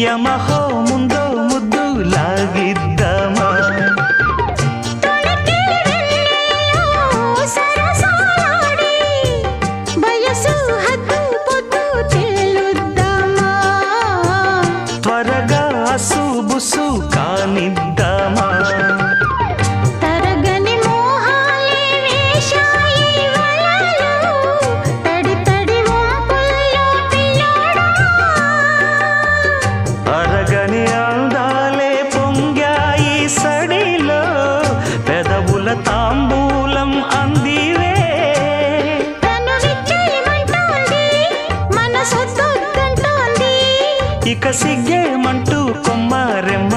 యమహో ముందో ముద్దు లాగిద్దామా త్వరగా అసుబుసు కానిద్దామా అరగని అందాలే పొంగాయి సడిలో పెదవుల తాంబూలం అందివే ఇక సిగ్గేమంటూ కొమ్మారెమ్మ